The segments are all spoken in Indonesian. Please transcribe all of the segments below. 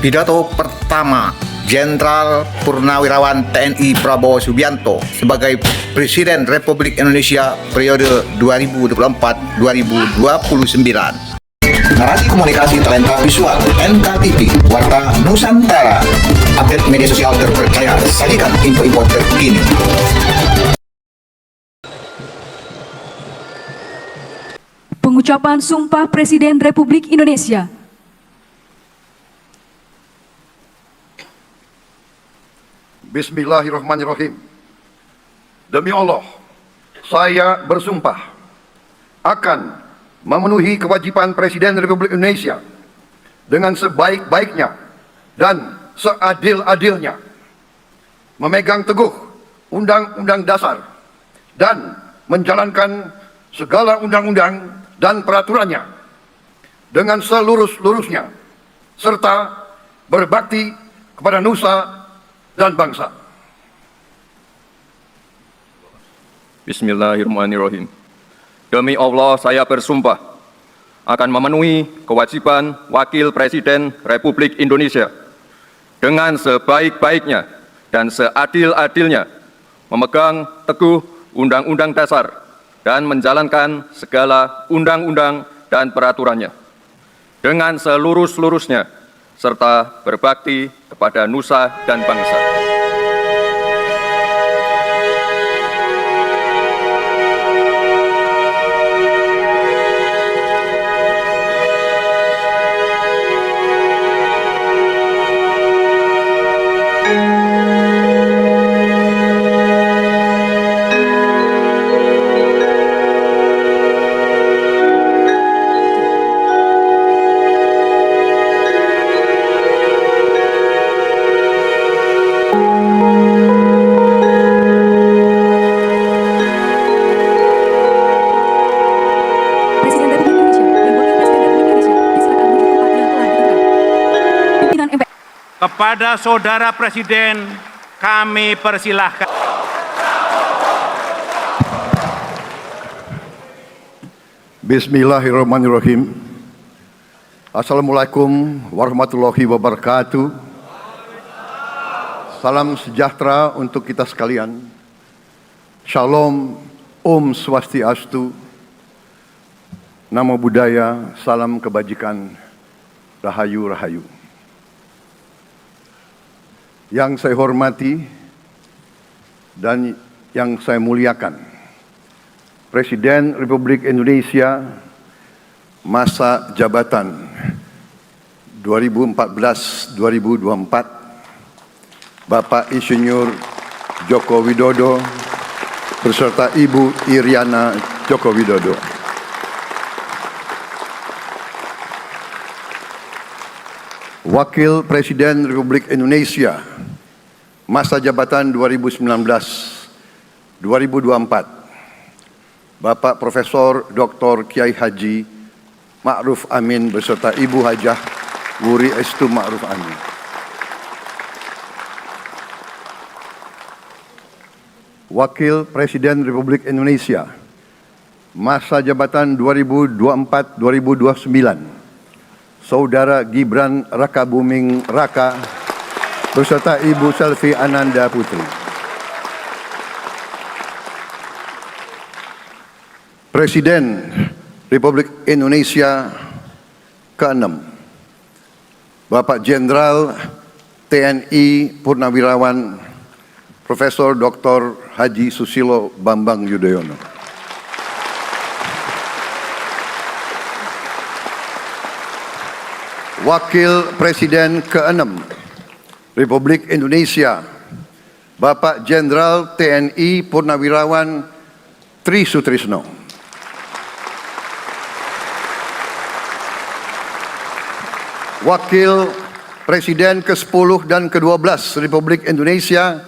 Pidato pertama Jenderal Purnawirawan TNI Prabowo Subianto sebagai Presiden Republik Indonesia periode 2024-2029. Narasi komunikasi talenta visual NKTV Warta Nusantara. Update media sosial terpercaya, sajikan info-info terkini. Pengucapan Sumpah Presiden Republik Indonesia. Bismillahirrahmanirrahim. Demi Allah, saya bersumpah akan memenuhi kewajiban Presiden Republik Indonesia dengan sebaik-baiknya dan seadil-adilnya, memegang teguh Undang-Undang Dasar dan menjalankan segala undang-undang dan peraturannya dengan selurus-lurusnya, serta berbakti kepada nusa dan bangsa. Bismillahirrahmanirrahim. Demi Allah, saya bersumpah akan memenuhi kewajiban Wakil Presiden Republik Indonesia dengan sebaik-baiknya dan seadil-adilnya, memegang teguh Undang-Undang Dasar dan menjalankan segala undang-undang dan peraturannya dengan selurus-lurusnya, serta berbakti kepada nusa dan bangsa. Kepada Saudara Presiden, kami persilahkan. Bismillahirrahmanirrahim. Assalamualaikum warahmatullahi wabarakatuh. Salam sejahtera untuk kita sekalian. Shalom, Om Swastiastu, Namo Buddhaya, salam kebajikan, Rahayu Rahayu. Yang saya hormati dan yang saya muliakan, Presiden Republik Indonesia masa jabatan 2014-2024, Bapak Insinyur Joko Widodo beserta Ibu Iriana Joko Widodo. Wakil Presiden Republik Indonesia masa jabatan 2019-2024, Bapak Profesor Dr. Kiai Haji Ma'ruf Amin beserta Ibu Hajah Wuri Estu Ma'ruf Amin. Wakil Presiden Republik Indonesia masa jabatan 2024-2029, Saudara Gibran Rakabuming Raka beserta Ibu Selvi Ananda Putri. Presiden Republik Indonesia ke-6, Bapak Jenderal TNI Purnawirawan Profesor Dr. Haji Susilo Bambang Yudhoyono. Wakil Presiden ke-6 Republik Indonesia, Bapak Jenderal TNI Purnawirawan Tri Sutrisno. Wakil Presiden ke-10 dan ke-12 Republik Indonesia,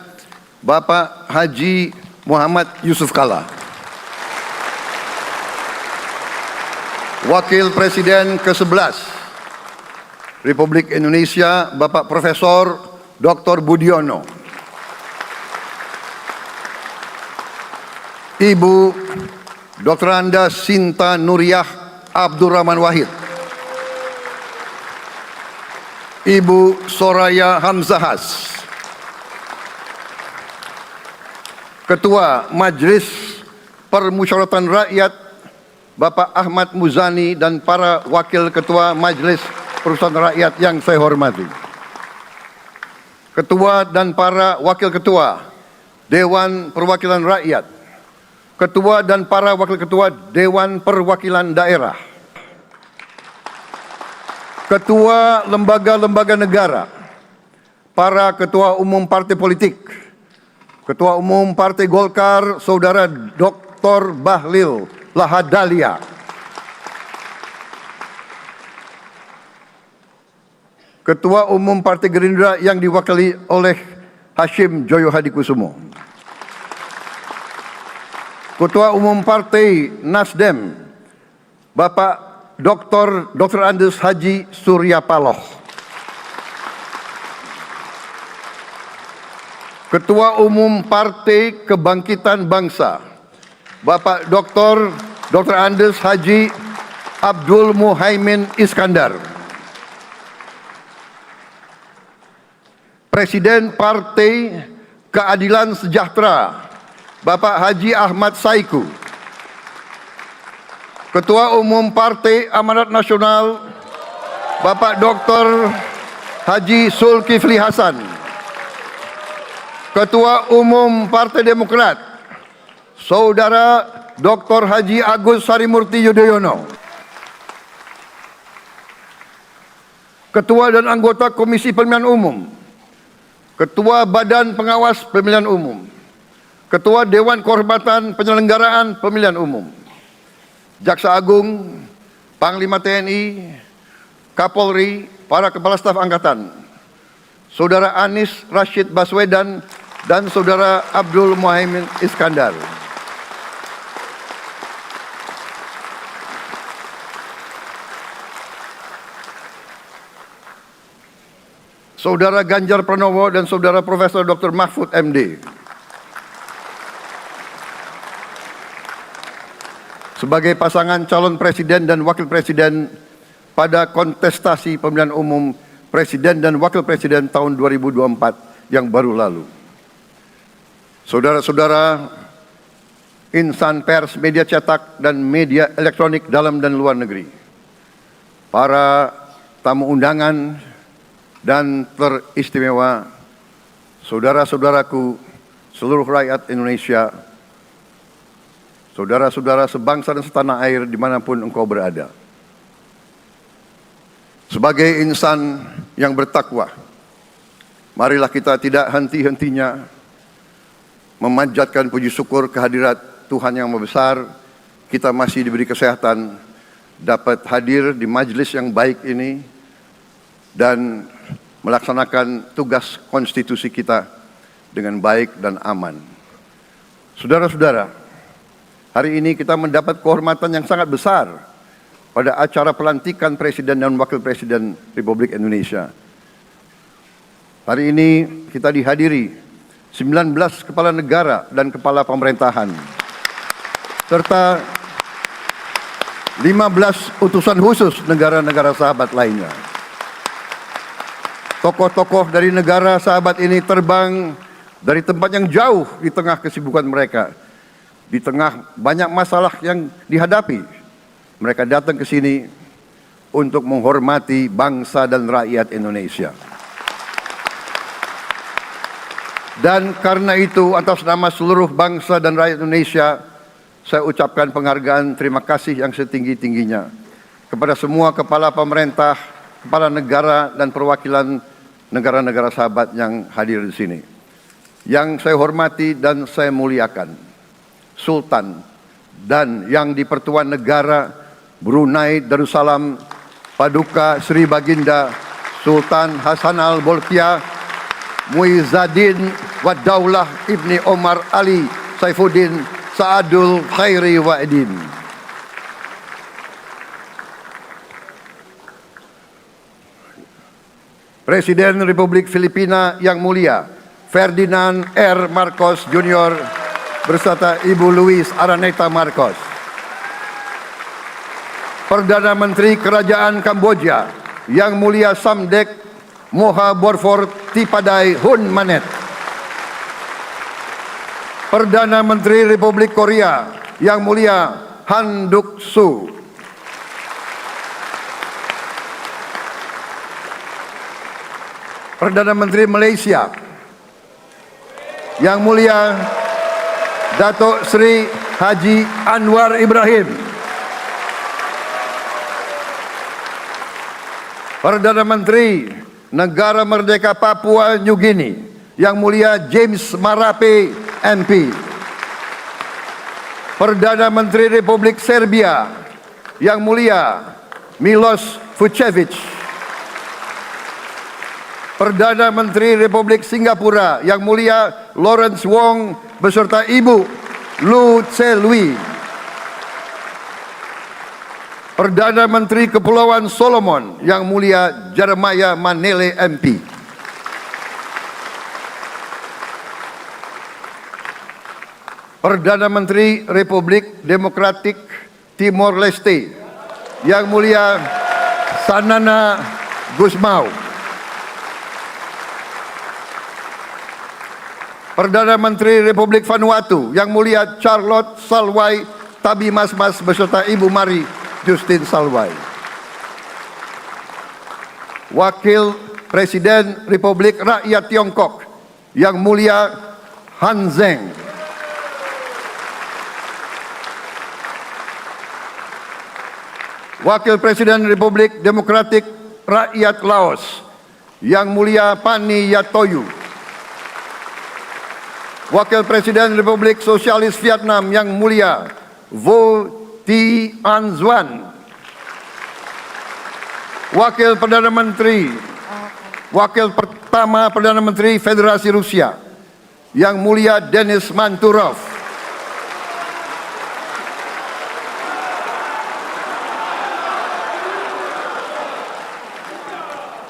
Bapak Haji Muhammad Yusuf Kalla. Wakil Presiden ke-11 Republik Indonesia, Bapak Profesor Dr. Budiono. Ibu Dr. Anda Sinta Nuriyah Abdurrahman Wahid. Ibu Soraya Hamzahas. Ketua Majelis Permusyawaratan Rakyat Bapak Ahmad Muzani dan para Wakil Ketua Majelis Permusyawaratan Rakyat yang saya hormati. Ketua dan para Wakil Ketua Dewan Perwakilan Rakyat, Ketua dan para Wakil Ketua Dewan Perwakilan Daerah, Ketua lembaga-lembaga negara, para Ketua Umum Partai Politik, Ketua Umum Partai Golkar, Saudara Dr. Bahlil Lahadalia, Ketua Umum Partai Gerindra yang diwakili oleh Hashim Joyo Hadikusumo, Ketua Umum Partai Nasdem, Bapak Dr. Andes Haji Surya Paloh, Ketua Umum Partai Kebangkitan Bangsa, Bapak Dr. Andes Haji Abdul Muhaimin Iskandar, Presiden Partai Keadilan Sejahtera, Bapak Haji Ahmad Saiku, Ketua Umum Partai Amanat Nasional, Bapak Dr. Haji Zulkifli Hasan, Ketua Umum Partai Demokrat, Saudara Dr. Haji Agus Harimurti Yudhoyono, Ketua dan anggota Komisi Pemilihan Umum, Ketua Badan Pengawas Pemilihan Umum, Ketua Dewan Kehormatan Penyelenggaraan Pemilihan Umum, Jaksa Agung, Panglima TNI, Kapolri, para Kepala Staf Angkatan, Saudara Anies Rashid Baswedan, dan Saudara Abdul Muhaimin Iskandar. Saudara Ganjar Pranowo dan Saudara Profesor Dr. Mahfud MD. Sebagai pasangan calon presiden dan wakil presiden pada kontestasi pemilihan umum presiden dan wakil presiden tahun 2024 yang baru lalu. Saudara-saudara insan pers, media cetak, dan media elektronik dalam dan luar negeri, para tamu undangan dan teristimewa, saudara-saudaraku, seluruh rakyat Indonesia, saudara-saudara sebangsa dan setanah air dimanapun engkau berada. Sebagai insan yang bertakwa, marilah kita tidak henti-hentinya memanjatkan puji syukur kehadirat Tuhan yang Maha Besar. Kita masih diberi kesehatan dapat hadir di majelis yang baik ini dan melaksanakan tugas konstitusi kita dengan baik dan aman. Saudara-saudara, hari ini kita mendapat kehormatan yang sangat besar pada acara pelantikan Presiden dan Wakil Presiden Republik Indonesia. Hari ini kita dihadiri 19 kepala negara dan kepala pemerintahan, serta 15 utusan khusus negara-negara sahabat lainnya. Tokoh-tokoh dari negara sahabat ini terbang dari tempat yang jauh di tengah kesibukan mereka, di tengah banyak masalah yang dihadapi. Mereka datang ke sini untuk menghormati bangsa dan rakyat Indonesia. Dan karena itu, atas nama seluruh bangsa dan rakyat Indonesia, saya ucapkan penghargaan terima kasih yang setinggi-tingginya kepada semua kepala pemerintah, kepala negara, dan perwakilan negara-negara sahabat yang hadir di sini. Yang saya hormati dan saya muliakan, Sultan dan yang di Pertuan Negara Brunei Darussalam Paduka Sri Baginda Sultan Hasanal Bolkiah Muizzaddin Wadaulah Ibni Omar Ali Saifuddin Saadul Khairi Wa'idin. Presiden Republik Filipina yang mulia Ferdinand R. Marcos Jr. beserta Ibu Luis Araneta Marcos. Perdana Menteri Kerajaan Kamboja yang mulia Samdech Moha Borfor Tipadai Hun Manet. Perdana Menteri Republik Korea Yang Mulia Han Duck-soo. Perdana Menteri Malaysia Yang Mulia Datuk Seri Haji Anwar Ibrahim. Perdana Menteri Negara Merdeka Papua New Guinea Yang Mulia James Marape MP. Perdana Menteri Republik Serbia Yang Mulia Milos Vucevic. Perdana Menteri Republik Singapura Yang Mulia Lawrence Wong beserta Ibu Lu Tse Lui. Perdana Menteri Kepulauan Solomon Yang Mulia Jeremiah Manele MP. Perdana Menteri Republik Demokratik Timor Leste Yang Mulia Sanana Gusmao. Perdana Menteri Republik Vanuatu Yang Mulia Charlotte Salwai Tabimasmas beserta Ibu Mari Justin Salwai. Wakil Presiden Republik Rakyat Tiongkok Yang Mulia Han Zheng. Wakil Presiden Republik Demokratik Rakyat Laos Yang Mulia Pani Yatoyu. Wakil Presiden Republik Sosialis Vietnam Yang Mulia Vo Thi An Xuan. Wakil Pertama Perdana Menteri Federasi Rusia Yang Mulia Denis Manturov.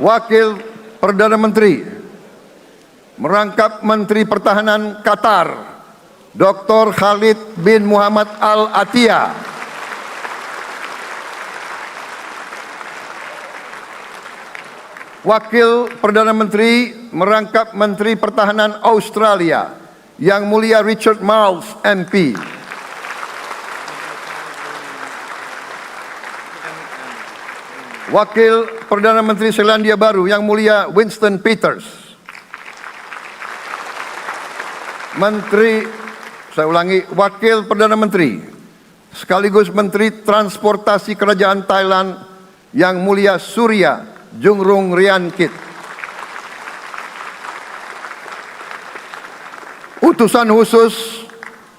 Wakil Perdana Menteri merangkap Menteri Pertahanan Qatar Dr. Khalid bin Muhammad Al Attiyah. Wakil Perdana Menteri merangkap Menteri Pertahanan Australia Yang Mulia Richard Marles MP. Wakil Perdana Menteri Selandia Baru Yang Mulia Winston Peters. Wakil Perdana Menteri sekaligus Menteri Transportasi Kerajaan Thailand Yang Mulia Surya Jungrung Riankit. Utusan khusus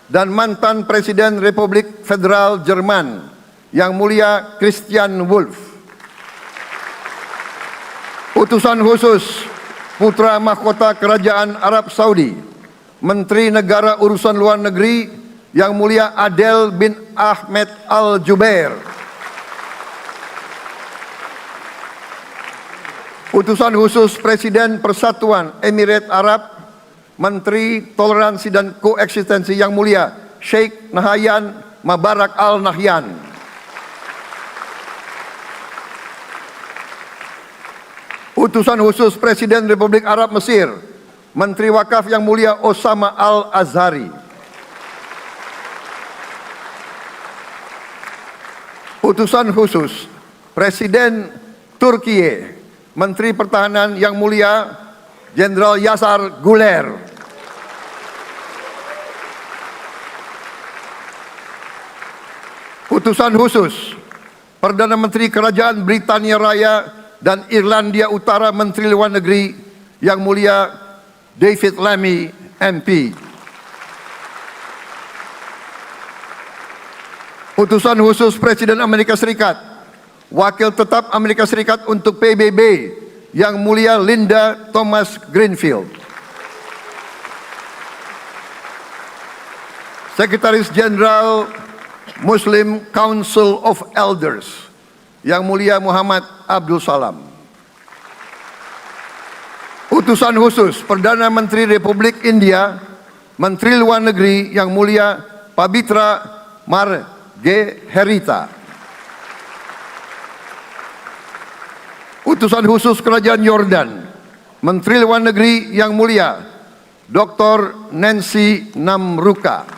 dan mantan Presiden Republik Federal Jerman Yang Mulia Christian Wulff. Utusan khusus Putra Mahkota Kerajaan Arab Saudi Menteri Negara Urusan Luar Negeri Yang Mulia Adel bin Ahmed Al Jubair. Utusan khusus Presiden Persatuan Emirat Arab Menteri Toleransi dan Koeksistensi Yang Mulia Sheikh Nahyan Mubarak Al Nahyan. Utusan khusus Presiden Republik Arab Mesir Menteri Wakaf Yang Mulia Osama Al Azhari. Utusan khusus Presiden Turkiye Menteri Pertahanan Yang Mulia Jenderal Yasar Guler. Utusan khusus Perdana Menteri Kerajaan Britania Raya dan Irlandia Utara Menteri Luar Negeri Yang Mulia David Lammy MP. Utusan khusus Presiden Amerika Serikat Wakil Tetap Amerika Serikat untuk PBB Yang Mulia Linda Thomas Greenfield. Sekretaris Jenderal Muslim Council of Elders Yang Mulia Muhammad Abdul Salam. Utusan khusus Perdana Menteri Republik India Menteri Luar Negeri Yang Mulia Pabitra Margeherita. Utusan khusus Kerajaan Yordan, Menteri Luar Negeri Yang Mulia Dr. Nancy Namruka.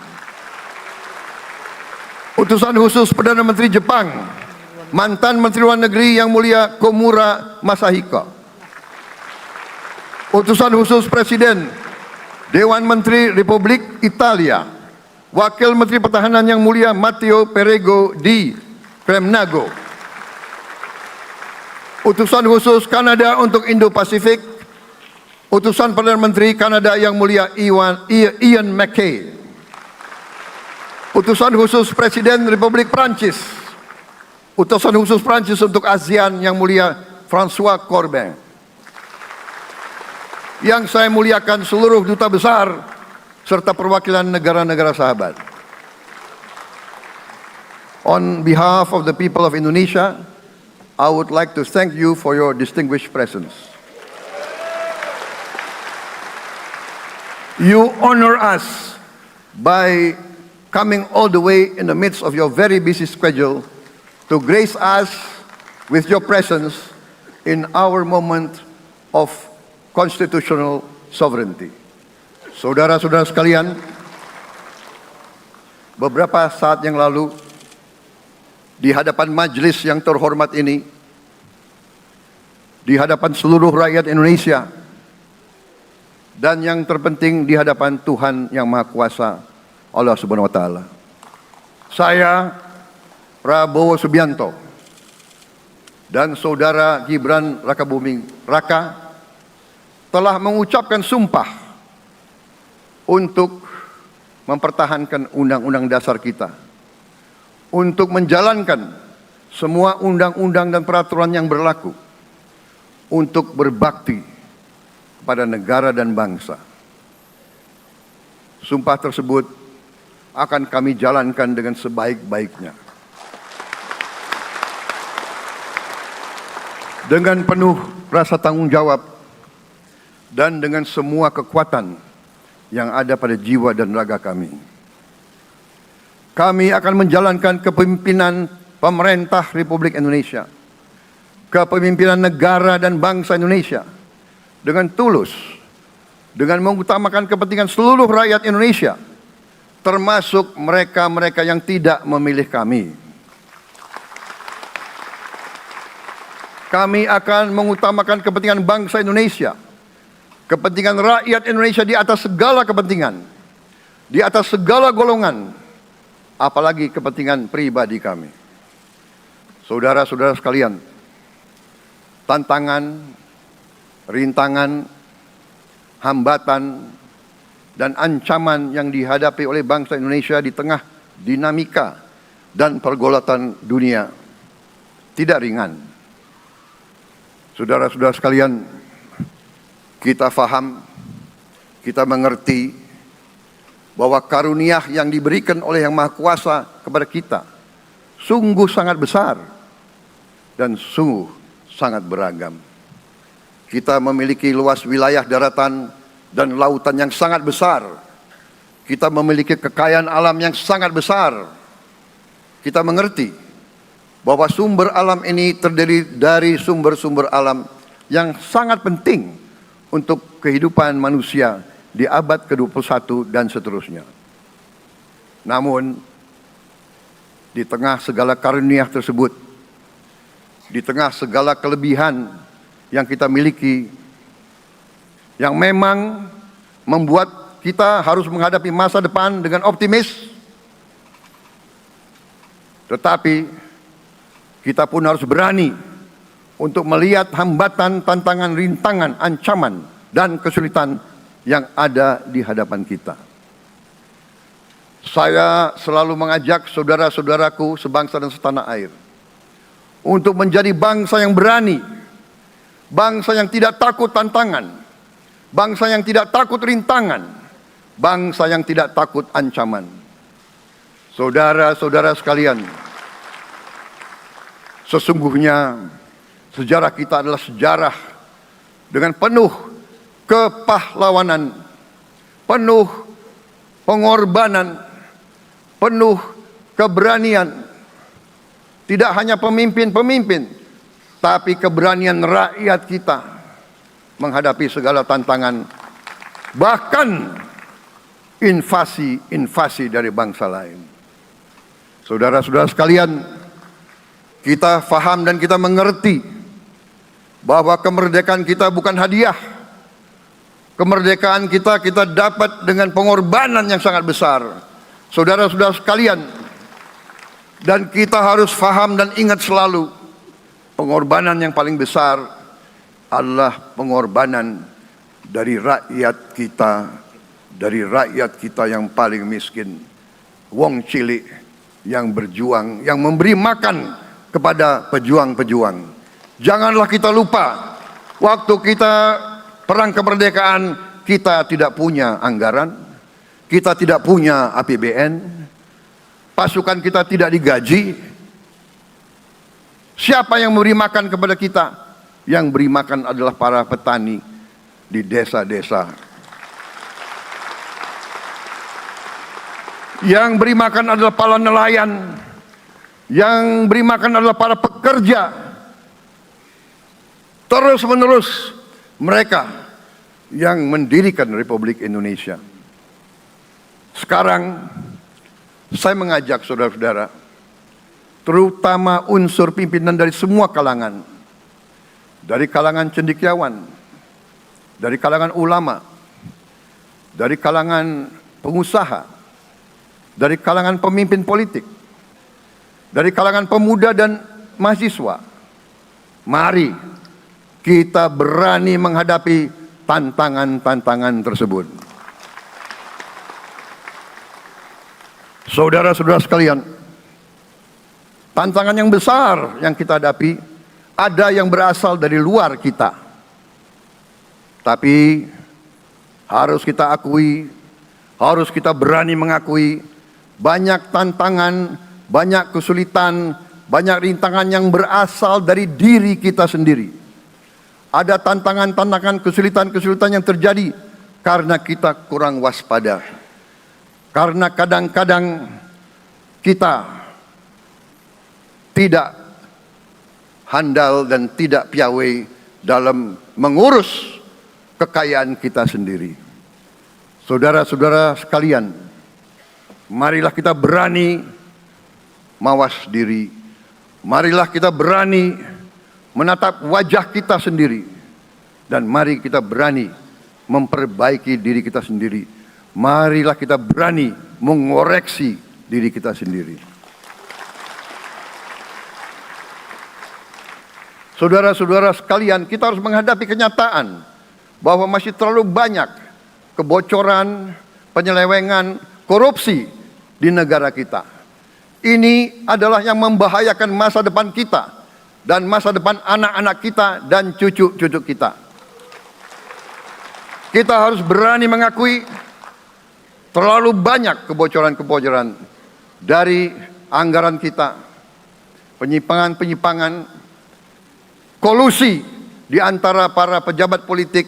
Utusan khusus Perdana Menteri Jepang, mantan Menteri Luar Negeri Yang Mulia Komura Masahiko. Utusan khusus Presiden Dewan Menteri Republik Italia, Wakil Menteri Pertahanan Yang Mulia Matteo Perego di Kremnago. Utusan khusus Kanada untuk Indo-Pasifik, Utusan Perdana Menteri Kanada Yang Mulia Ian MacKay. Utusan khusus Presiden Republik Prancis, Utusan khusus Prancis untuk ASEAN Yang Mulia François Corbin. Yang saya muliakan seluruh duta besar serta perwakilan negara-negara sahabat. On behalf of the people of Indonesia, I would like to thank you for your distinguished presence. You honor us by coming all the way in the midst of your very busy schedule to grace us with your presence in our moment of constitutional sovereignty. Saudara-saudara sekalian, beberapa saat yang lalu di hadapan majelis yang terhormat ini, di hadapan seluruh rakyat Indonesia, dan yang terpenting di hadapan Tuhan Yang Maha Kuasa, Allah Subhanahu wa Ta'ala, saya Prabowo Subianto dan saudara Gibran Rakabuming Raka telah mengucapkan sumpah untuk mempertahankan undang-undang dasar kita, untuk menjalankan semua undang-undang dan peraturan yang berlaku, untuk berbakti pada negara dan bangsa. Sumpah tersebut akan kami jalankan dengan sebaik-baiknya. Dengan penuh rasa tanggung jawab dan dengan semua kekuatan yang ada pada jiwa dan raga kami. Kami akan menjalankan kepemimpinan pemerintah Republik Indonesia, kepemimpinan negara dan bangsa Indonesia dengan tulus, dengan mengutamakan kepentingan seluruh rakyat Indonesia, termasuk mereka-mereka yang tidak memilih kami. Kami akan mengutamakan kepentingan bangsa Indonesia, kepentingan rakyat Indonesia di atas segala kepentingan, di atas segala golongan, apalagi kepentingan pribadi kami. Saudara-saudara sekalian, tantangan, rintangan, hambatan, dan ancaman yang dihadapi oleh bangsa Indonesia di tengah dinamika dan pergolatan dunia tidak ringan. Saudara-saudara sekalian, kita faham, kita mengerti bahwa karunia yang diberikan oleh Yang Maha Kuasa kepada kita sungguh sangat besar dan sungguh sangat beragam. Kita memiliki luas wilayah daratan dan lautan yang sangat besar. Kita memiliki kekayaan alam yang sangat besar. Kita mengerti bahwa sumber alam ini terdiri dari sumber-sumber alam yang sangat penting untuk kehidupan manusia di abad ke-21 dan seterusnya. Namun, di tengah segala karunia tersebut, di tengah segala kelebihan yang kita miliki, yang memang membuat kita harus menghadapi masa depan dengan optimis, tetapi kita pun harus berani untuk melihat hambatan, tantangan, rintangan, ancaman, dan kesulitan yang ada di hadapan kita. Saya selalu mengajak saudara-saudaraku sebangsa dan setanah air untuk menjadi bangsa yang berani, bangsa yang tidak takut tantangan, bangsa yang tidak takut rintangan, bangsa yang tidak takut ancaman. Saudara-saudara sekalian, sesungguhnya sejarah kita adalah sejarah dengan penuh kepahlawanan, penuh pengorbanan, penuh keberanian. Tidak hanya pemimpin-pemimpin, tapi keberanian rakyat kita menghadapi segala tantangan, bahkan invasi dari bangsa lain. Saudara-saudara sekalian, kita faham dan kita mengerti bahwa kemerdekaan kita bukan hadiah. Kemerdekaan kita dapat dengan pengorbanan yang sangat besar. Saudara-saudara sekalian, dan kita harus faham dan ingat selalu, pengorbanan yang paling besar adalah pengorbanan dari rakyat kita yang paling miskin, wong cilik yang berjuang, yang memberi makan kepada pejuang-pejuang. Janganlah kita lupa, waktu kita perang kemerdekaan, kita tidak punya anggaran, kita tidak punya APBN, pasukan kita tidak digaji. Siapa yang memberi makan kepada kita? Yang beri makan adalah para petani di desa-desa. Yang beri makan adalah para nelayan. Yang beri makan adalah para pekerja. Terus-menerus mereka yang mendirikan Republik Indonesia. Sekarang saya mengajak saudara-saudara, terutama unsur pimpinan dari semua kalangan, dari kalangan cendekiawan, dari kalangan ulama, dari kalangan pengusaha, dari kalangan pemimpin politik, dari kalangan pemuda dan mahasiswa. Mari kita berani menghadapi tantangan-tantangan tersebut. Saudara-saudara sekalian, tantangan yang besar yang kita hadapi ada yang berasal dari luar kita. Tapi harus kita akui, harus kita berani mengakui, banyak tantangan, banyak kesulitan, banyak rintangan yang berasal dari diri kita sendiri. Ada tantangan-tantangan, kesulitan-kesulitan yang terjadi karena kita kurang waspada. Karena kadang-kadang kita tidak handal dan tidak piawai dalam mengurus kekayaan kita sendiri. Saudara-saudara sekalian, marilah kita berani mawas diri. Marilah kita berani menatap wajah kita sendiri. Dan mari kita berani memperbaiki diri kita sendiri. Marilah kita berani mengoreksi diri kita sendiri. Saudara-saudara sekalian, kita harus menghadapi kenyataan bahwa masih terlalu banyak kebocoran, penyelewengan, korupsi di negara kita. Ini adalah yang membahayakan masa depan kita dan masa depan anak-anak kita dan cucu-cucu kita. Kita harus berani mengakui terlalu banyak kebocoran-kebocoran dari anggaran kita, penyimpangan-penyimpangan, kolusi di antara para pejabat politik,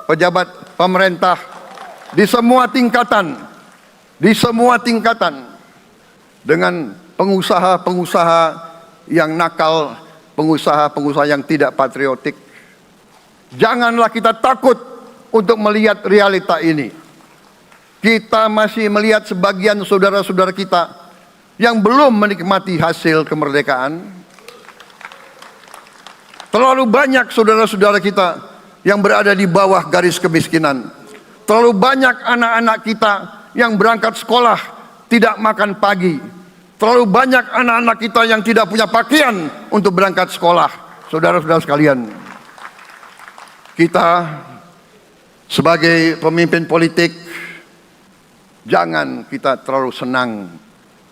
pejabat pemerintah di semua tingkatan, dengan pengusaha-pengusaha yang nakal, pengusaha-pengusaha yang tidak patriotik. Janganlah kita takut untuk melihat realita ini. Kita masih melihat sebagian saudara-saudara kita yang belum menikmati hasil kemerdekaan. Terlalu banyak saudara-saudara kita yang berada di bawah garis kemiskinan. Terlalu banyak anak-anak kita yang berangkat sekolah tidak makan pagi. Terlalu banyak anak-anak kita yang tidak punya pakaian untuk berangkat sekolah. Saudara-saudara sekalian, kita sebagai pemimpin politik, jangan kita terlalu senang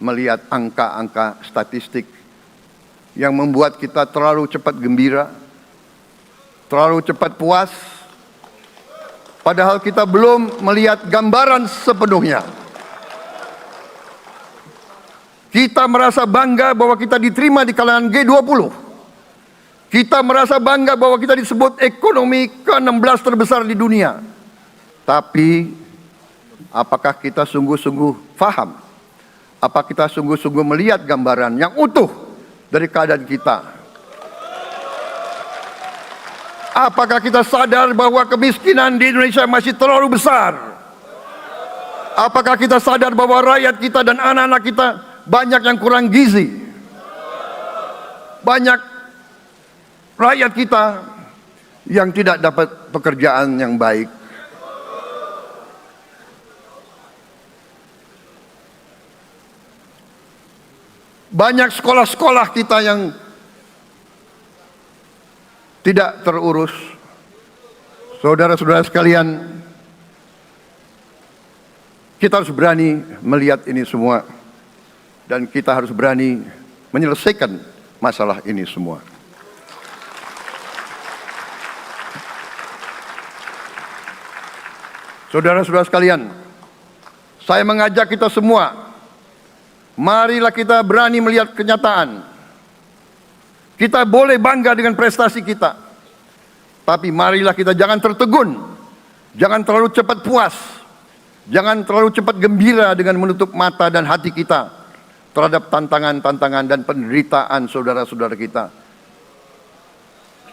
melihat angka-angka statistik yang membuat kita terlalu cepat gembira, terlalu cepat puas, padahal kita belum melihat gambaran sepenuhnya. Kita merasa bangga bahwa kita diterima di kalangan G20. Kita merasa bangga bahwa kita disebut ekonomi ke-16 terbesar di dunia. Tapi apakah kita sungguh-sungguh faham? Apa kita sungguh-sungguh melihat gambaran yang utuh dari keadaan kita? Apakah kita sadar bahwa kemiskinan di Indonesia masih terlalu besar? Apakah kita sadar bahwa rakyat kita dan anak-anak kita banyak yang kurang gizi? Banyak rakyat kita yang tidak dapat pekerjaan yang baik. Banyak sekolah-sekolah kita yang tidak terurus. Saudara-saudara sekalian, kita harus berani melihat ini semua, dan kita harus berani menyelesaikan masalah ini semua. Saudara-saudara sekalian, saya mengajak kita semua, marilah kita berani melihat kenyataan. Kita boleh bangga dengan prestasi kita, tapi marilah kita jangan tertegun, jangan terlalu cepat puas, jangan terlalu cepat gembira dengan menutup mata dan hati kita terhadap tantangan-tantangan dan penderitaan saudara-saudara kita.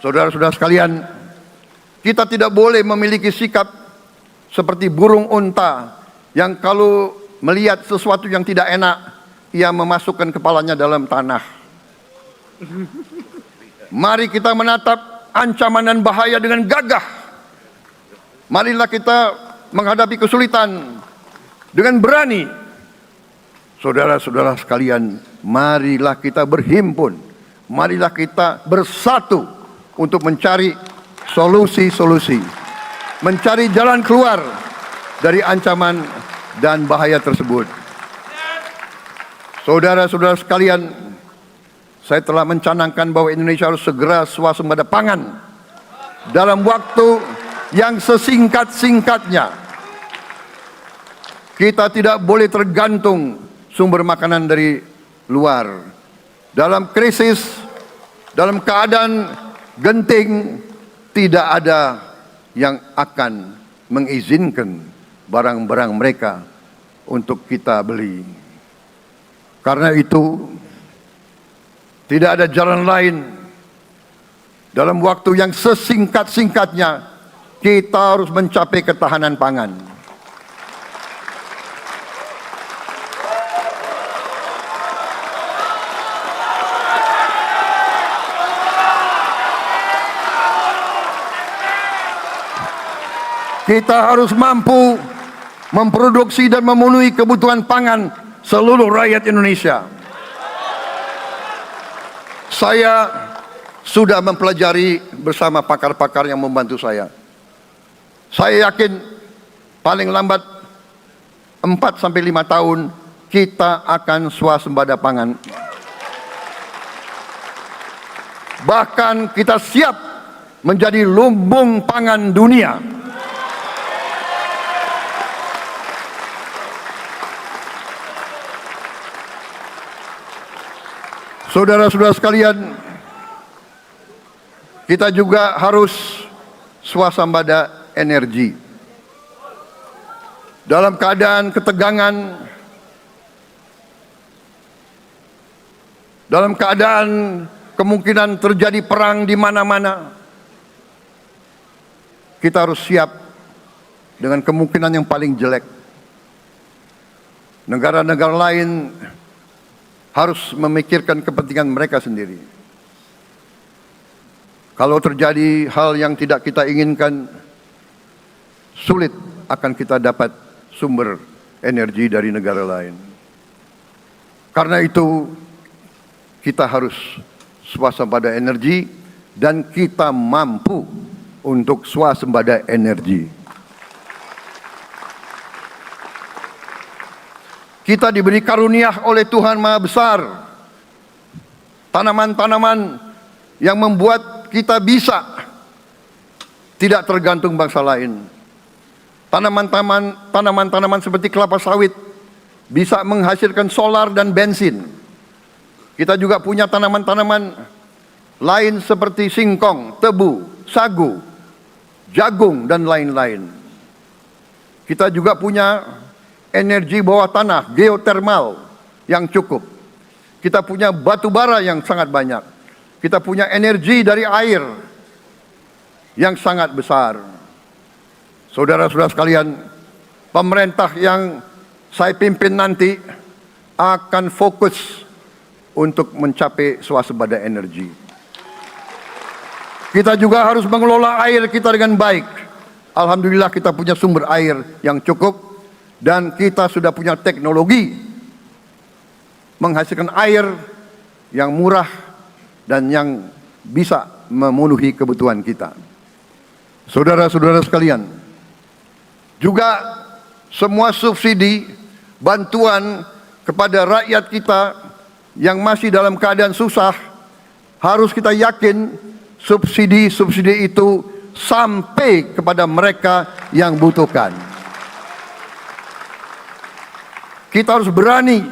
Saudara-saudara sekalian, kita tidak boleh memiliki sikap seperti burung unta yang kalau melihat sesuatu yang tidak enak, ia memasukkan kepalanya dalam tanah. Mari kita menatap ancaman dan bahaya dengan gagah. Marilah kita menghadapi kesulitan dengan berani. Saudara-saudara sekalian, marilah kita berhimpun. Marilah kita bersatu untuk mencari solusi-solusi, mencari jalan keluar dari ancaman dan bahaya tersebut. Saudara-saudara sekalian, saya telah mencanangkan bahwa Indonesia harus segera swasembada pangan dalam waktu yang sesingkat-singkatnya. Kita tidak boleh tergantung sumber makanan dari luar. Dalam krisis, dalam keadaan genting, tidak ada yang akan mengizinkan barang-barang mereka untuk kita beli. Karena itu, tidak ada jalan lain. Dalam waktu yang sesingkat-singkatnya, kita harus mencapai ketahanan pangan. Kita harus mampu memproduksi dan memenuhi kebutuhan pangan seluruh rakyat Indonesia. Saya sudah mempelajari bersama pakar-pakar yang membantu saya. Saya yakin paling lambat 4-5 tahun kita akan swasembada pangan. Bahkan kita siap menjadi lumbung pangan dunia. Saudara-saudara sekalian, kita juga harus swasembada energi. Dalam keadaan ketegangan, dalam keadaan kemungkinan terjadi perang di mana-mana, kita harus siap dengan kemungkinan yang paling jelek. Negara-negara lain harus memikirkan kepentingan mereka sendiri. Kalau terjadi hal yang tidak kita inginkan, sulit akan kita dapat sumber energi dari negara lain. Karena itu, kita harus swasembada energi dan kita mampu untuk swasembada energi. Kita diberi karunia oleh Tuhan Maha Besar, tanaman-tanaman yang membuat kita bisa tidak tergantung bangsa lain. Tanaman-tanaman seperti kelapa sawit bisa menghasilkan solar dan bensin. Kita juga punya tanaman-tanaman lain seperti singkong, tebu, sagu, jagung, dan lain-lain. Kita juga punya energi bawah tanah, geotermal yang cukup. Kita punya batu bara yang sangat banyak. Kita punya energi dari air yang sangat besar. Saudara-saudara sekalian, pemerintah yang saya pimpin nanti akan fokus untuk mencapai swasembada energi. Kita juga harus mengelola air kita dengan baik. Alhamdulillah kita punya sumber air yang cukup dan kita sudah punya teknologi menghasilkan air yang murah dan yang bisa memenuhi kebutuhan kita. Saudara-saudara sekalian, juga semua subsidi, bantuan kepada rakyat kita yang masih dalam keadaan susah, harus kita yakin subsidi-subsidi itu sampai kepada mereka yang butuhkan. Kita harus berani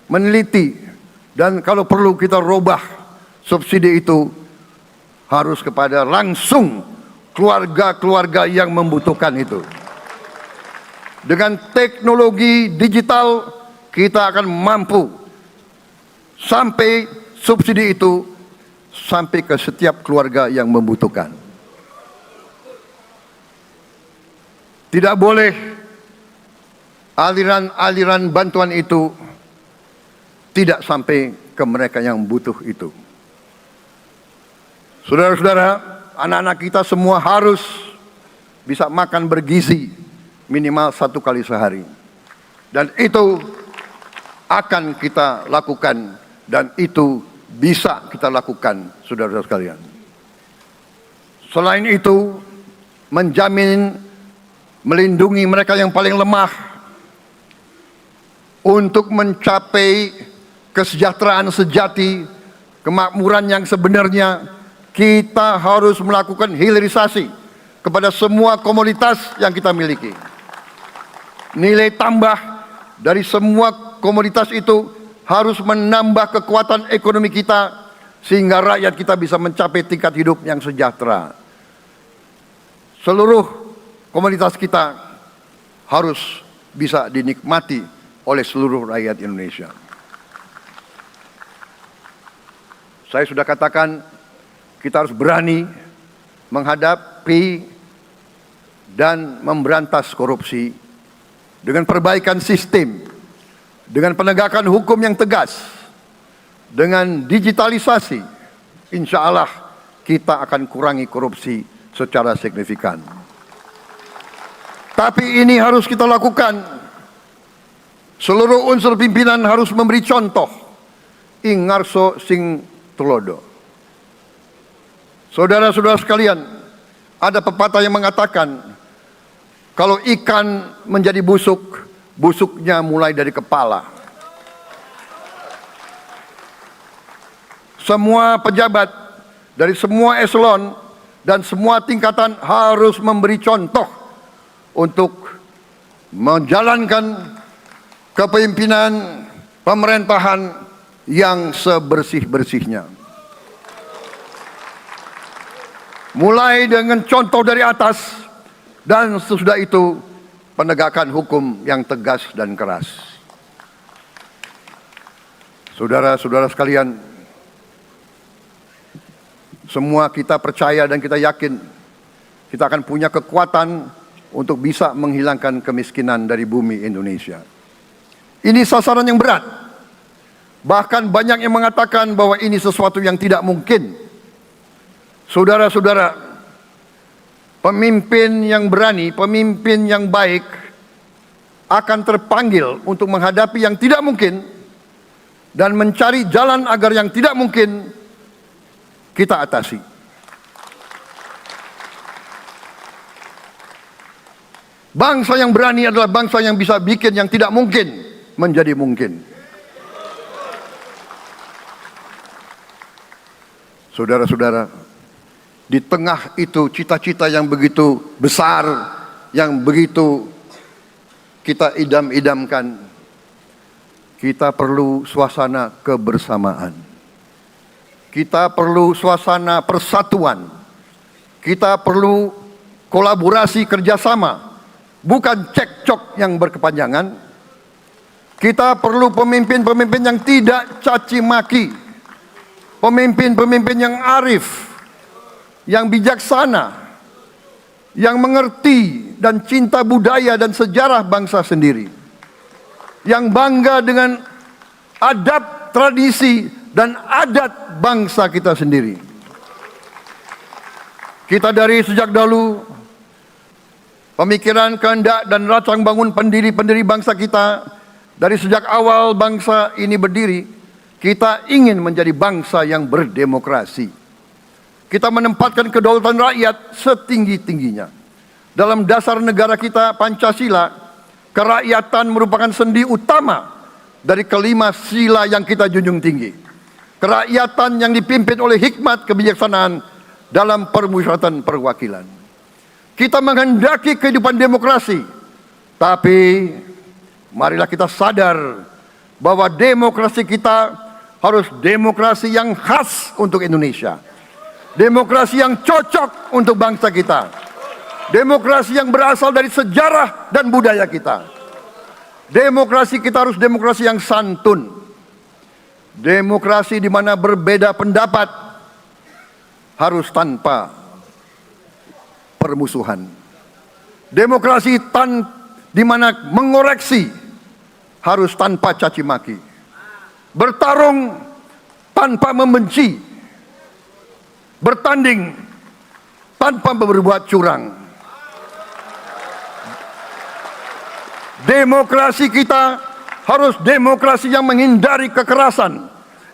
meneliti dan kalau perlu kita robah subsidi itu harus kepada langsung keluarga-keluarga yang membutuhkan itu. Dengan teknologi digital kita akan mampu sampai subsidi itu sampai ke setiap keluarga yang membutuhkan. Tidak boleh aliran-aliran bantuan itu tidak sampai ke mereka yang butuh itu. Saudara-saudara, anak-anak kita semua harus bisa makan bergizi minimal 1 kali sehari. Dan itu akan kita lakukan dan itu bisa kita lakukan, saudara-saudara sekalian. Selain itu, menjamin, melindungi mereka yang paling lemah untuk mencapai kesejahteraan sejati, kemakmuran yang sebenarnya, kita harus melakukan hilirisasi kepada semua komoditas yang kita miliki. Nilai tambah dari semua komoditas itu harus menambah kekuatan ekonomi kita sehingga rakyat kita bisa mencapai tingkat hidup yang sejahtera. Seluruh komoditas kita harus bisa dinikmati oleh seluruh rakyat Indonesia. Saya sudah katakan kita harus berani menghadapi dan memberantas korupsi dengan perbaikan sistem, dengan penegakan hukum yang tegas, dengan digitalisasi. Insya Allah kita akan kurangi korupsi secara signifikan. Tapi ini harus kita lakukan. Seluruh unsur pimpinan harus memberi contoh. Ingarso sing tulodo. Saudara-saudara sekalian, ada pepatah yang mengatakan, kalau ikan menjadi busuk, busuknya mulai dari kepala. Semua pejabat dari semua eselon dan semua tingkatan harus memberi contoh untuk menjalankan kepemimpinan pemerintahan yang sebersih-bersihnya. Mulai dengan contoh dari atas dan sesudah itu penegakan hukum yang tegas dan keras. Saudara-saudara sekalian, semua kita percaya dan kita yakin kita akan punya kekuatan untuk bisa menghilangkan kemiskinan dari bumi Indonesia. Ini sasaran yang berat. Bahkan banyak yang mengatakan bahwa ini sesuatu yang tidak mungkin. Saudara-saudara, pemimpin yang berani, pemimpin yang baik akan terpanggil untuk menghadapi yang tidak mungkin dan mencari jalan agar yang tidak mungkin kita atasi. Bangsa yang berani adalah bangsa yang bisa bikin yang tidak mungkin menjadi mungkin. Saudara-saudara, di tengah itu cita-cita yang begitu besar, yang begitu kita idam-idamkan, kita perlu suasana kebersamaan. Kita perlu suasana persatuan. Kita perlu kolaborasi kerjasama, bukan cekcok yang berkepanjangan. Kita perlu pemimpin-pemimpin yang tidak caci maki, pemimpin-pemimpin yang arif, yang bijaksana, yang mengerti dan cinta budaya dan sejarah bangsa sendiri, yang bangga dengan adab, tradisi, dan adat bangsa kita sendiri. Kita dari sejak dahulu, pemikiran, kehendak, dan rancang bangun pendiri-pendiri bangsa kita, dari sejak awal bangsa ini berdiri, kita ingin menjadi bangsa yang berdemokrasi. Kita menempatkan kedaulatan rakyat setinggi-tingginya. Dalam dasar negara kita, Pancasila, kerakyatan merupakan sendi utama dari kelima sila yang kita junjung tinggi. Kerakyatan yang dipimpin oleh hikmat kebijaksanaan dalam permusyawaratan perwakilan. Kita menghendaki kehidupan demokrasi, tapi marilah kita sadar bahwa demokrasi kita harus demokrasi yang khas untuk Indonesia. Demokrasi yang cocok untuk bangsa kita. Demokrasi yang berasal dari sejarah dan budaya kita. Demokrasi kita harus demokrasi yang santun. Demokrasi di mana berbeda pendapat harus tanpa permusuhan. Demokrasi di mana mengoreksi harus tanpa caci maki. Bertarung tanpa membenci. Bertanding tanpa berbuat curang. Demokrasi kita harus demokrasi yang menghindari kekerasan,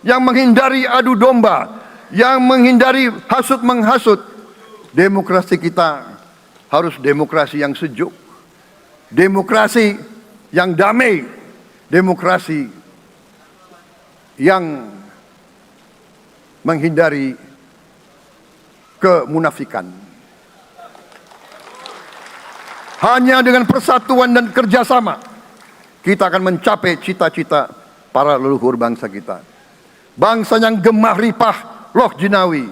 yang menghindari adu domba, yang menghindari hasut menghasut. Demokrasi kita harus demokrasi yang sejuk, demokrasi yang damai, demokrasi yang menghindari kemunafikan. Hanya dengan persatuan dan kerjasama kita akan mencapai cita-cita para leluhur bangsa kita. Bangsa yang gemah ripah loh jinawi,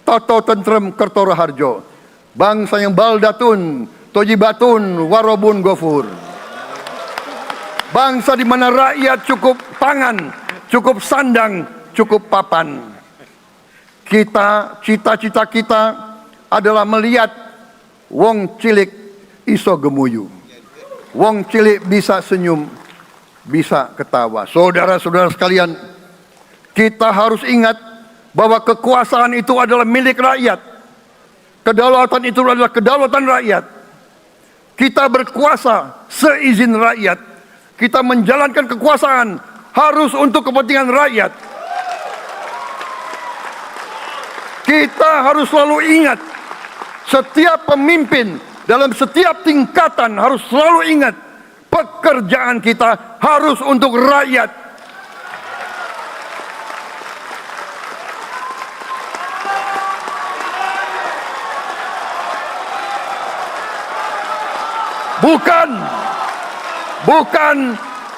toto tentrem kertora harjo. Bangsa yang baldatun, tojibatun, warobun gofur. Bangsa di mana rakyat cukup pangan, cukup sandang, cukup papan. Cita-cita kita adalah melihat wong cilik iso gemuyu. Wong cilik bisa senyum, bisa ketawa. Saudara-saudara sekalian, kita harus ingat bahwa kekuasaan itu adalah milik rakyat. Kedaulatan itu adalah kedaulatan rakyat. Kita berkuasa seizin rakyat. Kita menjalankan kekuasaan harus untuk kepentingan rakyat. Kita harus selalu ingat, setiap pemimpin dalam setiap tingkatan harus selalu ingat, pekerjaan kita harus untuk rakyat.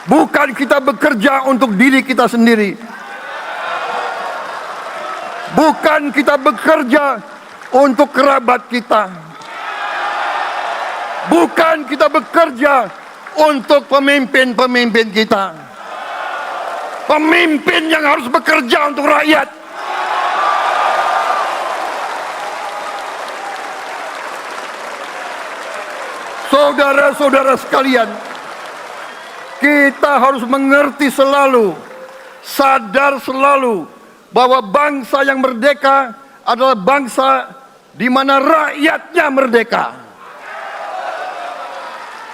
Bukan kita bekerja untuk diri kita sendiri. Bukan kita bekerja untuk kerabat kita. Bukan kita bekerja untuk pemimpin-pemimpin kita. Pemimpin yang harus bekerja untuk rakyat. Saudara-saudara sekalian, kita harus mengerti selalu, sadar selalu bahwa bangsa yang merdeka adalah bangsa di mana rakyatnya merdeka.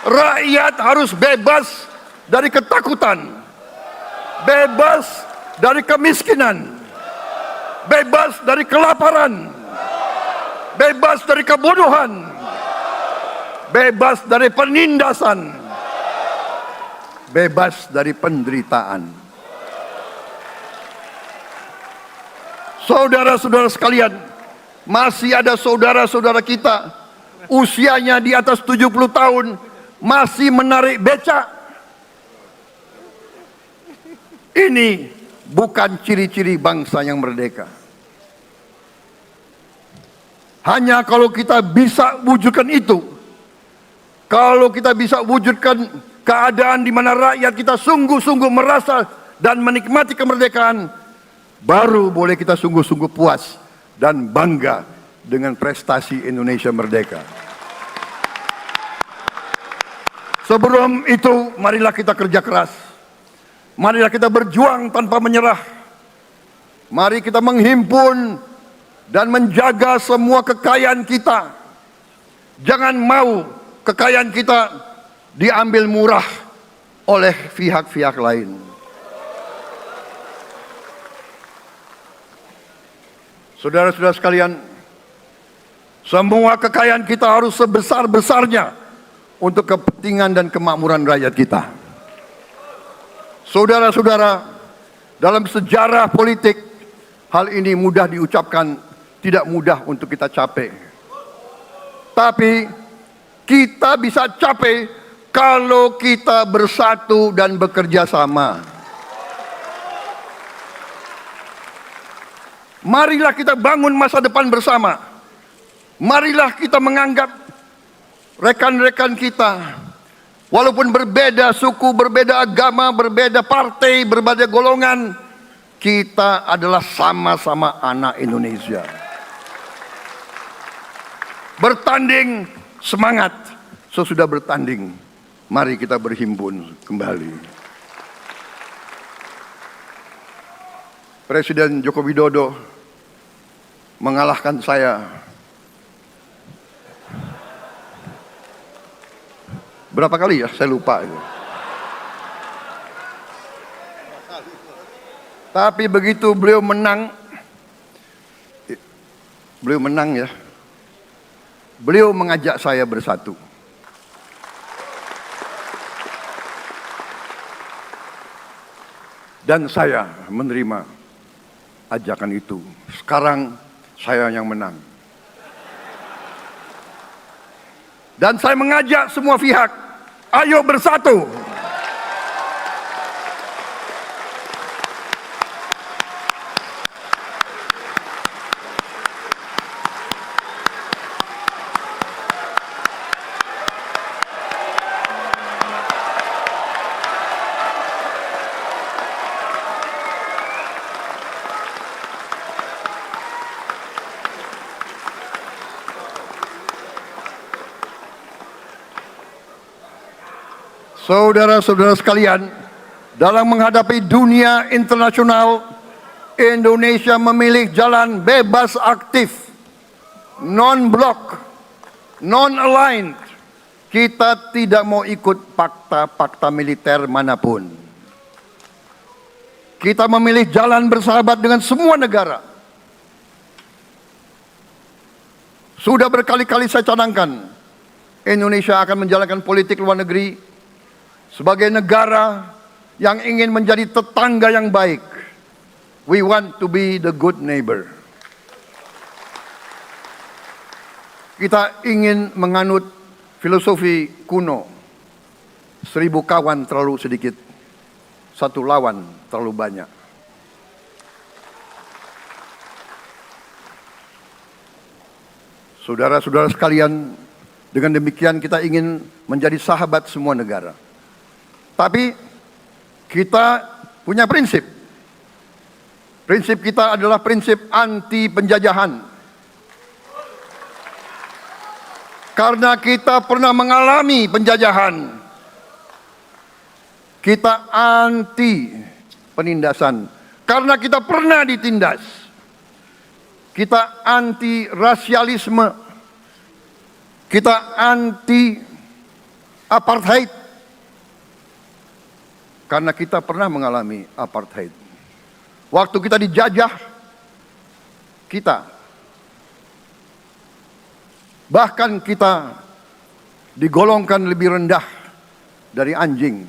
Rakyat harus bebas dari ketakutan, bebas dari kemiskinan, bebas dari kelaparan, bebas dari kebodohan, bebas dari penindasan, bebas dari penderitaan. Saudara-saudara sekalian, masih ada saudara-saudara kita usianya di atas 70 tahun masih menarik becak. Ini bukan ciri-ciri bangsa yang merdeka. Hanya kalau kita bisa wujudkan itu, kalau kita bisa wujudkan keadaan di mana rakyat kita sungguh-sungguh merasa dan menikmati kemerdekaan, baru boleh kita sungguh-sungguh puas dan bangga dengan prestasi Indonesia merdeka. Sebelum itu, marilah kita kerja keras. Marilah kita berjuang tanpa menyerah. Mari kita menghimpun dan menjaga semua kekayaan kita. Jangan mau kekayaan kita diambil murah oleh pihak-pihak lain. Saudara-saudara sekalian, semua kekayaan kita harus sebesar-besarnya untuk kepentingan dan kemakmuran rakyat kita. Saudara-saudara, dalam sejarah politik, hal ini mudah diucapkan, tidak mudah untuk kita capai. Tapi kita bisa capai kalau kita bersatu dan bekerja sama. Marilah kita bangun masa depan bersama. Marilah kita menganggap rekan-rekan kita, walaupun berbeda suku, berbeda agama, berbeda partai, berbeda golongan, kita adalah sama-sama anak Indonesia. Bertanding semangat, sesudah bertanding, mari kita berhimpun kembali. Presiden Joko Widodo mengalahkan saya berapa kali ya? Saya lupa itu. Tapi begitu beliau menang ya. Beliau mengajak saya bersatu. Dan saya menerima ajakan itu. Sekarang saya yang menang. Dan saya mengajak semua pihak, ayo bersatu. Saudara-saudara sekalian, dalam menghadapi dunia internasional, Indonesia memilih jalan bebas aktif, non-blok, non-aligned. Kita tidak mau ikut fakta-fakta militer manapun. Kita memilih jalan bersahabat dengan semua negara. Sudah berkali-kali saya cadangkan, Indonesia akan menjalankan politik luar negeri sebagai negara yang ingin menjadi tetangga yang baik. We want to be the good neighbor. Kita ingin menganut filosofi kuno. 1000 kawan terlalu sedikit, 1 lawan terlalu banyak. Saudara-saudara sekalian, dengan demikian kita ingin menjadi sahabat semua negara. Tapi kita punya prinsip. Prinsip kita adalah prinsip anti penjajahan. Karena kita pernah mengalami penjajahan, kita anti penindasan. Karena kita pernah ditindas, kita anti rasialisme, kita anti apartheid. Karena kita pernah mengalami apartheid. Waktu kita dijajah, bahkan kita digolongkan lebih rendah dari anjing.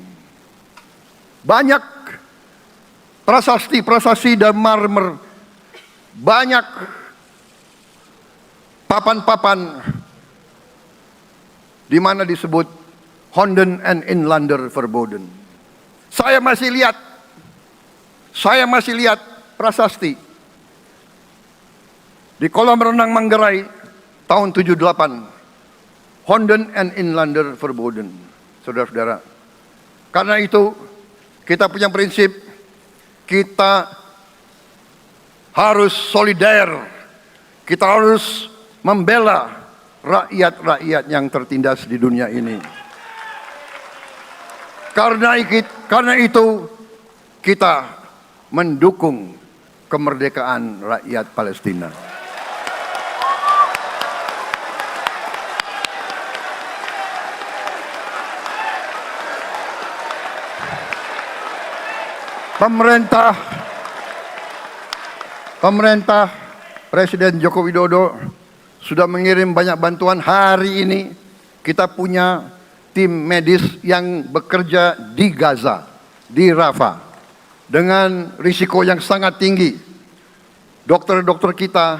Banyak prasasti dan marmer, banyak papan-papan di mana disebut Honden en Inlander Verboden. Saya masih lihat prasasti di kolam renang Manggarai tahun 78. Honden en Inlander Verboden. Saudara-saudara, karena itu kita punya prinsip, kita harus solider, kita harus membela rakyat-rakyat yang tertindas di dunia ini. Karena itu kita mendukung kemerdekaan rakyat Palestina. Pemerintah Presiden Joko Widodo sudah mengirim banyak bantuan. Hari ini kita punya tim medis yang bekerja di Gaza, di Rafah, dengan risiko yang sangat tinggi. Dokter-dokter kita,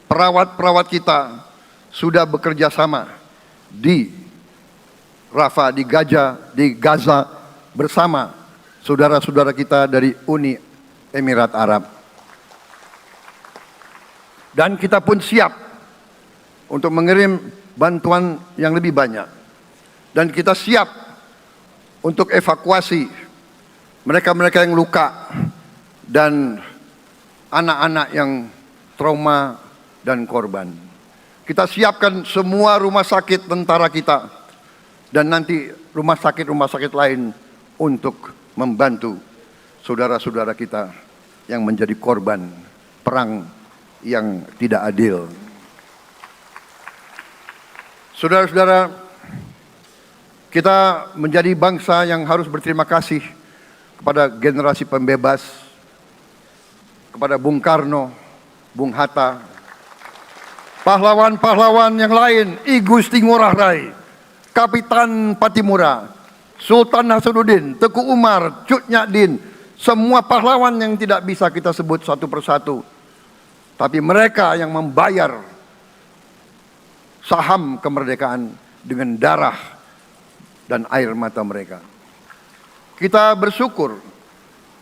perawat-perawat kita sudah bekerja sama di Rafah, di Gaza bersama saudara-saudara kita dari Uni Emirat Arab. Dan kita pun siap untuk mengirim bantuan yang lebih banyak. Dan kita siap untuk evakuasi mereka-mereka yang luka dan anak-anak yang trauma dan korban. Kita siapkan semua rumah sakit tentara kita dan nanti rumah sakit lain untuk membantu saudara-saudara kita yang menjadi korban perang yang tidak adil. Saudara-saudara, kita menjadi bangsa yang harus berterima kasih kepada generasi pembebas, kepada Bung Karno, Bung Hatta, pahlawan-pahlawan yang lain, I Gusti Ngurah Rai, Kapitan Patimura, Sultan Nasruddin, Teku Umar, Cut Nyak Din, semua pahlawan yang tidak bisa kita sebut satu persatu. Tapi mereka yang membayar saham kemerdekaan dengan darah dan air mata mereka. Kita bersyukur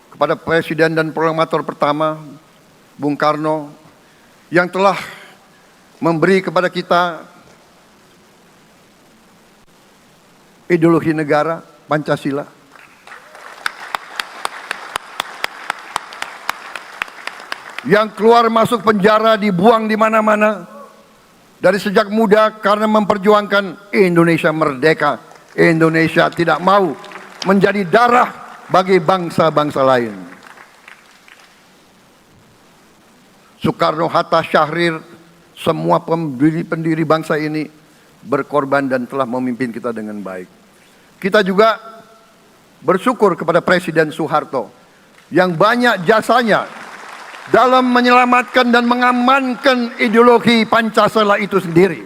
kepada Presiden dan Proklamator pertama, Bung Karno, yang telah memberi kepada kita ideologi negara, Pancasila. Yang keluar masuk penjara, dibuang di mana-mana dari sejak muda karena memperjuangkan Indonesia merdeka. Indonesia tidak mau menjadi darah bagi bangsa-bangsa lain. Soekarno, Hatta, Syahrir, semua pendiri bangsa ini berkorban dan telah memimpin kita dengan baik. Kita juga bersyukur kepada Presiden Soeharto yang banyak jasanya dalam menyelamatkan dan mengamankan ideologi Pancasila itu sendiri,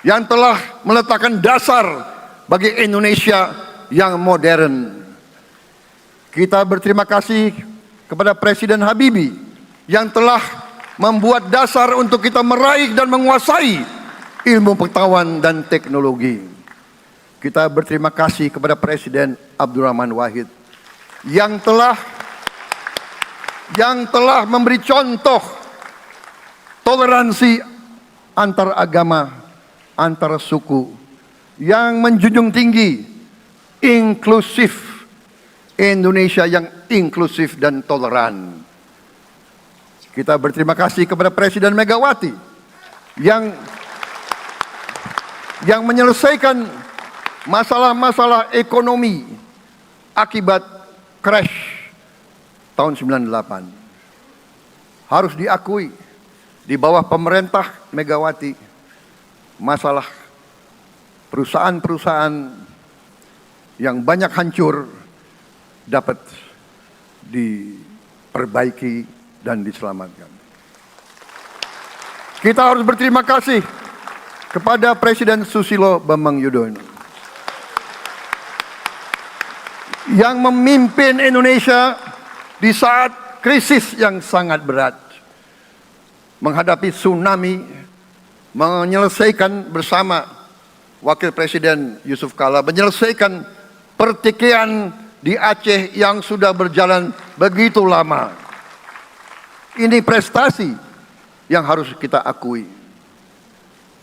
yang telah meletakkan dasar bagi Indonesia yang modern. Kita berterima kasih kepada Presiden Habibie yang telah membuat dasar untuk kita meraih dan menguasai ilmu pengetahuan dan teknologi. Kita berterima kasih kepada Presiden Abdurrahman Wahid yang telah memberi contoh toleransi antar agama, antar suku, yang menjunjung tinggi inklusif, Indonesia yang inklusif dan toleran. Kita berterima kasih kepada Presiden Megawati yang menyelesaikan masalah-masalah ekonomi akibat crash tahun 98. Harus diakui, di bawah pemerintah Megawati, masalah perusahaan-perusahaan yang banyak hancur dapat diperbaiki dan diselamatkan. Kita harus berterima kasih kepada Presiden Susilo Bambang Yudhoyono yang memimpin Indonesia di saat krisis yang sangat berat, menghadapi tsunami, menyelesaikan bersama Wakil Presiden Yusuf Kala, menyelesaikan pertikaian di Aceh yang sudah berjalan begitu lama. Ini prestasi yang harus kita akui.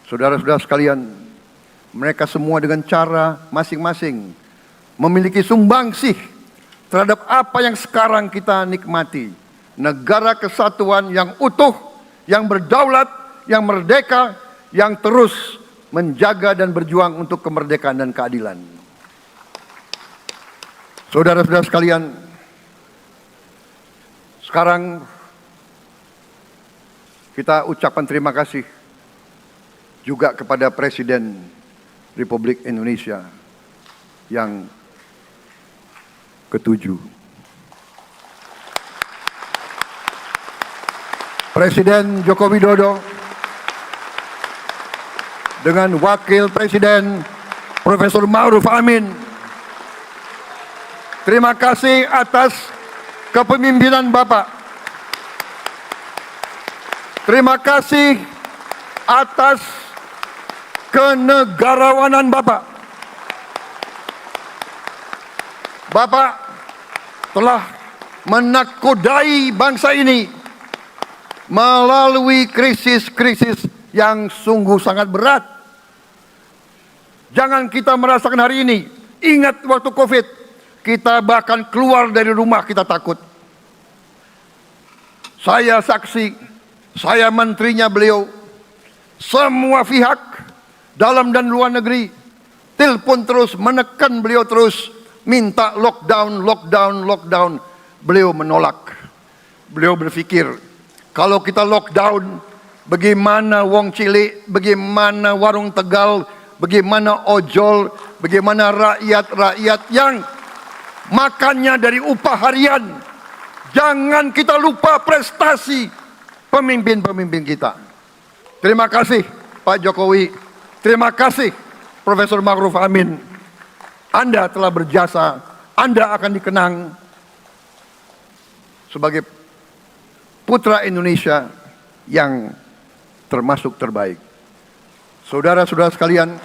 Saudara-saudara sekalian, mereka semua dengan cara masing-masing memiliki sumbangsih terhadap apa yang sekarang kita nikmati. Negara kesatuan yang utuh, yang berdaulat, yang merdeka, yang terus menjaga dan berjuang untuk kemerdekaan dan keadilan. Saudara-saudara sekalian, sekarang kita ucapkan terima kasih juga kepada Presiden Republik Indonesia yang ke-7. Presiden Joko Widodo dengan Wakil Presiden Profesor Ma'ruf Amin. Terima kasih atas kepemimpinan Bapak. Terima kasih atas kenegarawanan Bapak. Bapak telah menakodai bangsa ini melalui krisis-krisis yang sungguh sangat berat. Jangan kita merasakan hari ini. Ingat waktu COVID, kita bahkan keluar dari rumah kita takut. Saya saksi, saya menterinya beliau, semua pihak dalam dan luar negeri telepon terus, menekan beliau terus, minta lockdown, lockdown, lockdown. Beliau menolak. Beliau berpikir, kalau kita lockdown, bagaimana wong cilik, bagaimana warung Tegal, bagaimana ojol, bagaimana rakyat-rakyat yang makannya dari upah harian. Jangan kita lupa prestasi pemimpin-pemimpin kita. Terima kasih Pak Jokowi, terima kasih Profesor Ma'ruf Amin. Anda telah berjasa, Anda akan dikenang sebagai putra Indonesia yang termasuk terbaik. Saudara-saudara sekalian,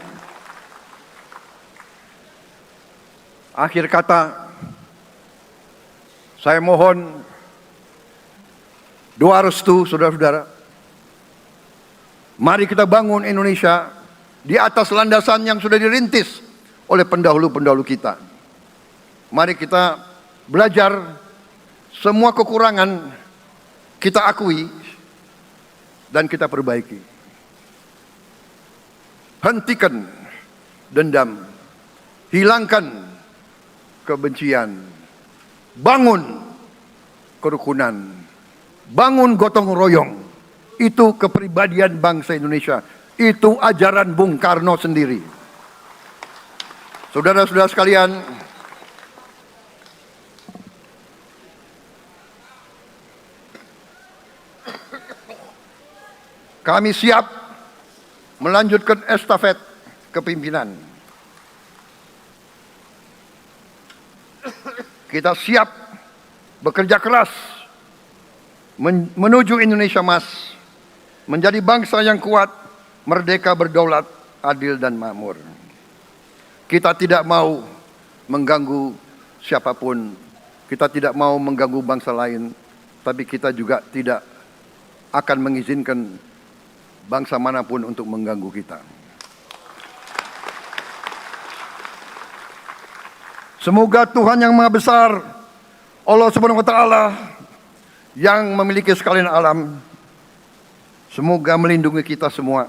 akhir kata, saya mohon doa restu saudara-saudara. Mari kita bangun Indonesia di atas landasan yang sudah dirintis oleh pendahulu-pendahulu kita. Mari kita belajar, semua kekurangan kita akui dan kita perbaiki. Hentikan dendam, hilangkan kebencian, bangun kerukunan, bangun gotong royong. Itu kepribadian bangsa Indonesia. Itu ajaran Bung Karno sendiri. Saudara-saudara sekalian, kami siap melanjutkan estafet kepimpinan. Kita siap bekerja keras menuju Indonesia Emas, menjadi bangsa yang kuat, merdeka, berdaulat, adil dan makmur. Kita tidak mau mengganggu siapapun, kita tidak mau mengganggu bangsa lain, tapi kita juga tidak akan mengizinkan bangsa manapun untuk mengganggu kita. Semoga Tuhan yang Maha Besar, Allah Subhanahu wa Ta'ala, yang memiliki sekalian alam, semoga melindungi kita semua.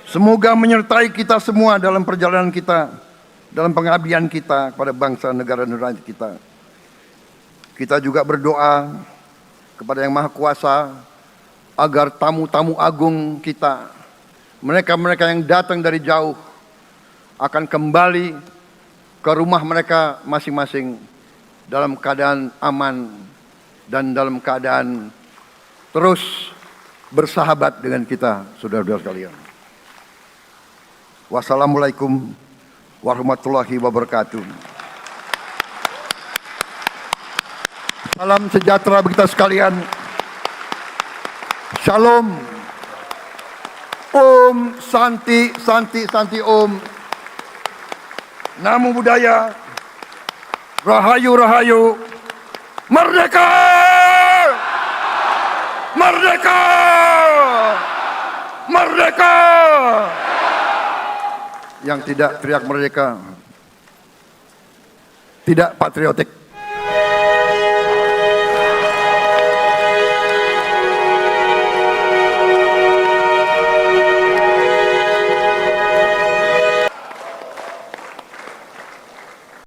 Semoga menyertai kita semua dalam perjalanan kita, dalam pengabdian kita kepada bangsa, negara, dan rakyat kita. Kita juga berdoa kepada Yang Maha Kuasa agar tamu-tamu agung kita, mereka-mereka yang datang dari jauh, akan kembali ke rumah mereka masing-masing dalam keadaan aman dan dalam keadaan terus bersahabat dengan kita, saudara-saudara sekalian. Wassalamualaikum warahmatullahi wabarakatuh. Salam sejahtera bagi kita sekalian. Shalom. Om Santi, Santi, Santi Om. Namo Buddhaya. Rahayu, Rahayu. Merdeka! Merdeka! Merdeka! Yang tidak teriak merdeka tidak patriotik.